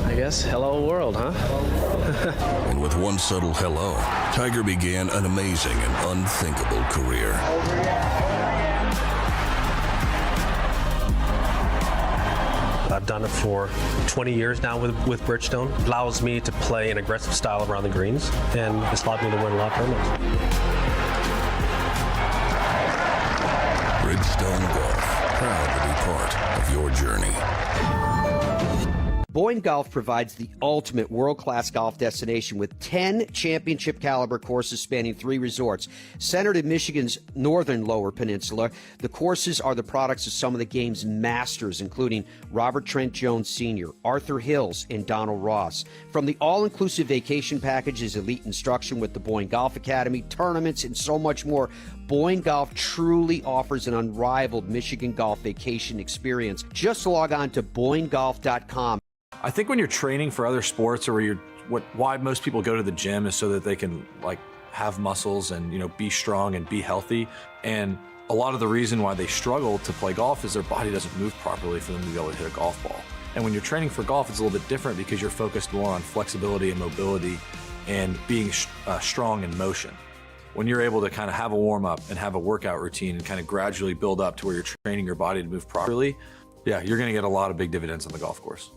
I guess hello world, huh? And with one subtle hello, Tiger began an amazing and unthinkable career. I've done it for 20 years now with Bridgestone. It allows me to play an aggressive style around the greens, and it's allowed me to win a lot of tournaments. Bridgestone Golf, proud to be part of your journey. Boyne Golf provides the ultimate world-class golf destination with 10 championship-caliber courses spanning 3 resorts. Centered in Michigan's northern Lower Peninsula, the courses are the products of some of the game's masters, including Robert Trent Jones Sr., Arthur Hills, and Donald Ross. From the all-inclusive vacation packages, elite instruction with the Boyne Golf Academy, tournaments, and so much more, Boyne Golf truly offers an unrivaled Michigan golf vacation experience. Just log on to BoyneGolf.com. I think when you're training for other sports, or why most people go to the gym is so that they can have muscles and be strong and be healthy. And a lot of the reason why they struggle to play golf is their body doesn't move properly for them to be able to hit a golf ball. And when you're training for golf, it's a little bit different because you're focused more on flexibility and mobility and being strong in motion. When you're able to kind of have a warm up and have a workout routine and kind of gradually build up to where you're training your body to move properly, yeah, you're going to get a lot of big dividends on the golf course.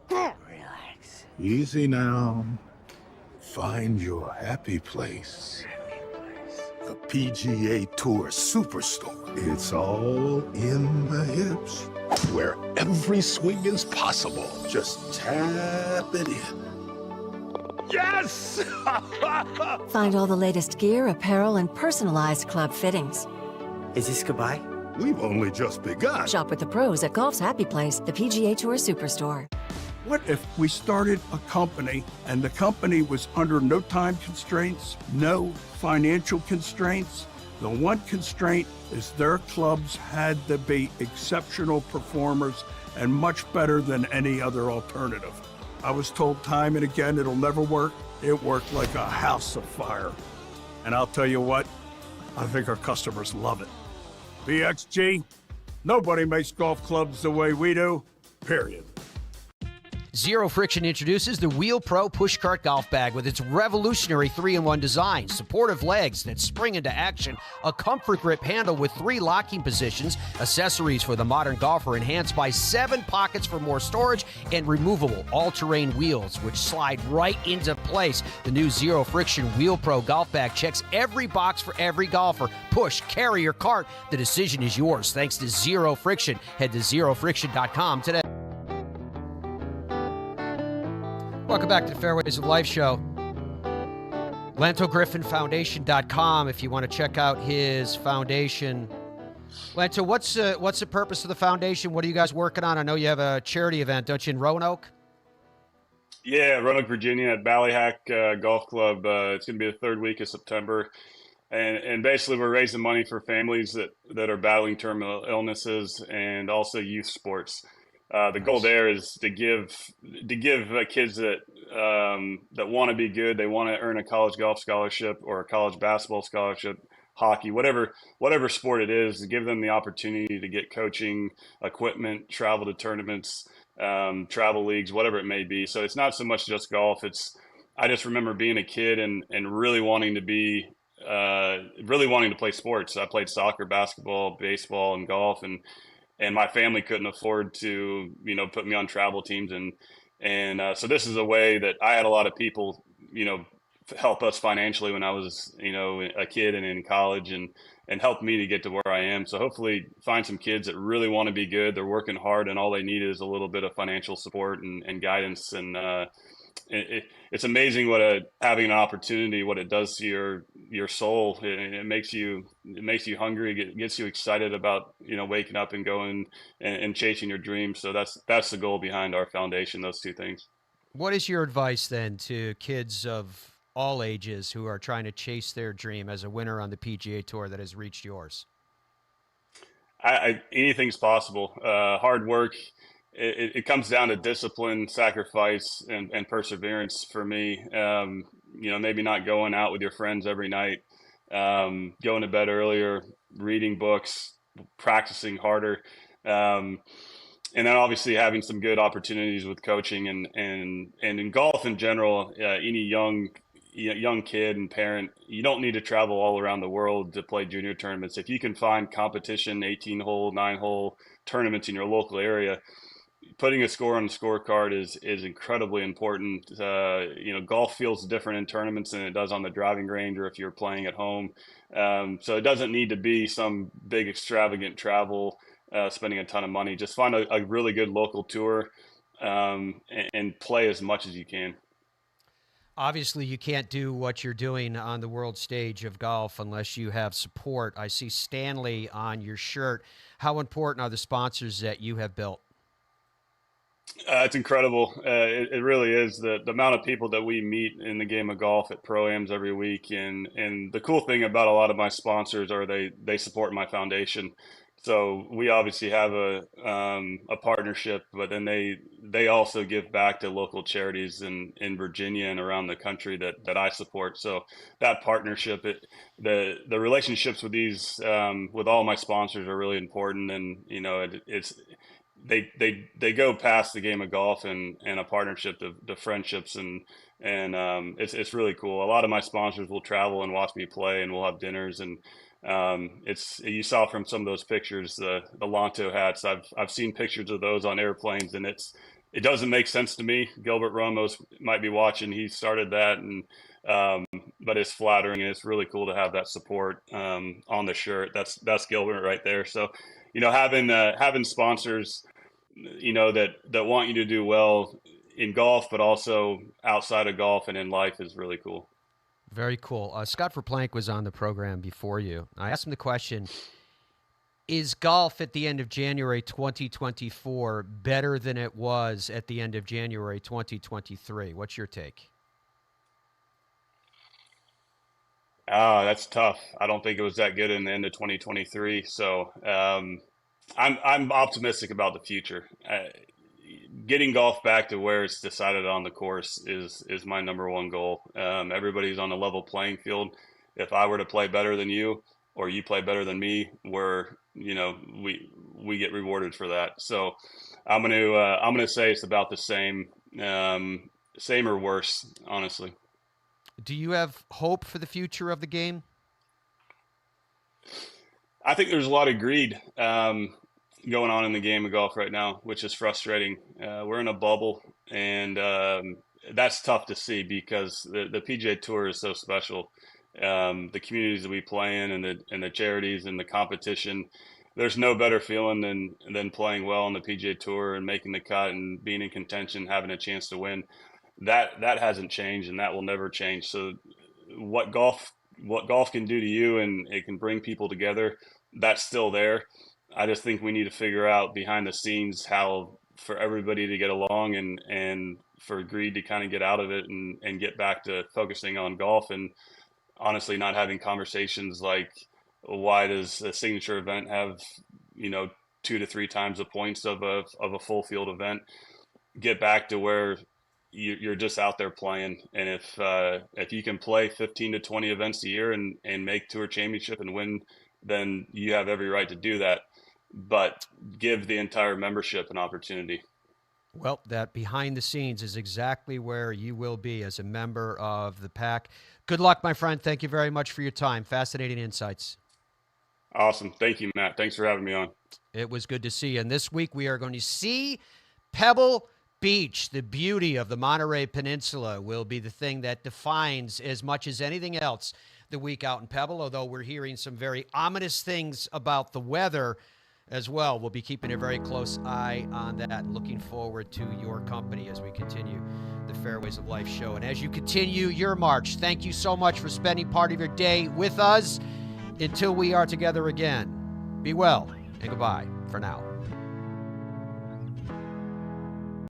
Relax. Easy now. Find your happy place. The PGA Tour Superstore. It's all in the hips, where every swing is possible. Just tap it in. Yes! Find all the latest gear, apparel, and personalized club fittings. Is this goodbye? We've only just begun. Shop with the pros at Golf's Happy Place, the PGA Tour Superstore. What if we started a company and the company was under no time constraints, no financial constraints? The one constraint is their clubs had to be exceptional performers and much better than any other alternative. I was told time and again it'll never work. It worked like a house of fire. And I'll tell you what, I think our customers love it. BXG, nobody makes golf clubs the way we do, period. Zero Friction introduces the Wheel Pro Pushcart Golf Bag with its revolutionary 3-in-1 design, supportive legs that spring into action, a comfort grip handle with 3 locking positions, accessories for the modern golfer enhanced by 7 pockets for more storage, and removable all-terrain wheels which slide right into place. The new Zero Friction Wheel Pro Golf Bag checks every box for every golfer. Push, carry, or cart. The decision is yours thanks to Zero Friction. Head to zerofriction.com today. Welcome back to the Fairways of Life show. LantoGriffinFoundation.com if you want to check out his foundation. Lanto, what's the purpose of the foundation? What are you guys working on? I know you have a charity event, don't you, in Roanoke? Yeah, Roanoke, Virginia at Ballyhack Golf Club. It's going to be the 3rd week of September. And basically we're raising money for families that are battling terminal illnesses and also youth sports. The goal there is to give kids that want to be good, they want to earn a college golf scholarship or a college basketball scholarship, hockey, whatever sport it is, to give them the opportunity to get coaching, equipment, travel to tournaments, travel leagues, whatever it may be. So it's not so much just golf. I just remember being a kid and really wanting to play sports. I played soccer, basketball, baseball, and golf, and my family couldn't afford to, put me on travel teams. And so this is a way that I had a lot of people, help us financially when I was, a kid and in college and help me to get to where I am. So hopefully find some kids that really want to be good. They're working hard and all they need is a little bit of financial support and guidance. And it's amazing having an opportunity, what it does to your soul. It makes you hungry. It gets you excited about, waking up and going and chasing your dreams. So that's the goal behind our foundation, those 2 things. What is your advice then to kids of all ages who are trying to chase their dream as a winner on the PGA Tour that has reached yours? Anything's possible. Hard work. It comes down to discipline, sacrifice, and perseverance for me. Maybe not going out with your friends every night, going to bed earlier, reading books, practicing harder, and then obviously having some good opportunities with coaching and in golf in general. Any young kid and parent, you don't need to travel all around the world to play junior tournaments. If you can find competition, 18-hole, 9-hole tournaments in your local area, putting a score on the scorecard is incredibly important. Golf feels different in tournaments than it does on the driving range or if you're playing at home. So it doesn't need to be some big extravagant travel, spending a ton of money. Just find a really good local tour and play as much as you can. Obviously, you can't do what you're doing on the world stage of golf unless you have support. I see Stanley on your shirt. How important are the sponsors that you have built? It's incredible. It really is the amount of people that we meet in the game of golf at Pro-Ams every week. And the cool thing about a lot of my sponsors are they support my foundation. So we obviously have a partnership, but then they also give back to local charities in Virginia and around the country that I support. So that partnership, the relationships with these with all my sponsors are really important, and they go past the game of golf and a partnership to friendships and it's really cool. A lot of my sponsors will travel and watch me play, and we'll have dinners and. You saw from some of those pictures, the Lanto hats. I've seen pictures of those on airplanes, and it doesn't make sense to me. Gilbert Ramos might be watching. He started that, but it's flattering, and it's really cool to have that support on the shirt. That's Gilbert right there. So, having sponsors, that want you to do well in golf, but also outside of golf and in life is really cool. Very cool. Scott Verplank was on the program before you. I asked him the question, is golf at the end of January 2024 better than it was at the end of January 2023? What's your take? That's tough. I don't think it was that good in the end of 2023. So I'm optimistic about the future. Getting golf back to where it's decided on the course is my number one goal. Everybody's on a level playing field. If I were to play better than you or you play better than me, we get rewarded for that. So I'm gonna say it's about the same Same or worse, honestly. Do you have hope for the future of the game? I think there's a lot of greed going on in the game of golf right now, which is frustrating. We're in a bubble, and that's tough to see because the PGA Tour is so special. The communities that we play in, and the charities and the competition. There's no better feeling than playing well on the PGA Tour and making the cut and being in contention, having a chance to win. That hasn't changed, and that will never change. So, what golf can do to you, and it can bring people together, that's still there. I just think we need to figure out behind the scenes how for everybody to get along and for greed to kind of get out of it and get back to focusing on golf and honestly not having conversations like, why does a signature event have 2 to 3 times the points of a full field event? Get back to where you're just out there playing, and if you can play 15 to 20 events a year and make Tour Championship and win, then you have every right to do that. But give the entire membership an opportunity. Well, that behind the scenes is exactly where you will be as a member of the pack. Good luck, my friend. Thank you very much for your time. Fascinating insights. Awesome. Thank you, Matt. Thanks for having me on. It was good to see you. And this week we are going to see Pebble Beach. The beauty of the Monterey Peninsula will be the thing that defines as much as anything else the week out in Pebble, although we're hearing some very ominous things about the weather as well. We'll be keeping a very close eye on that. Looking forward to your company as we continue the Fairways of Life show. And as you continue your march, thank you so much for spending part of your day with us. Until we are together again, be well and goodbye for now.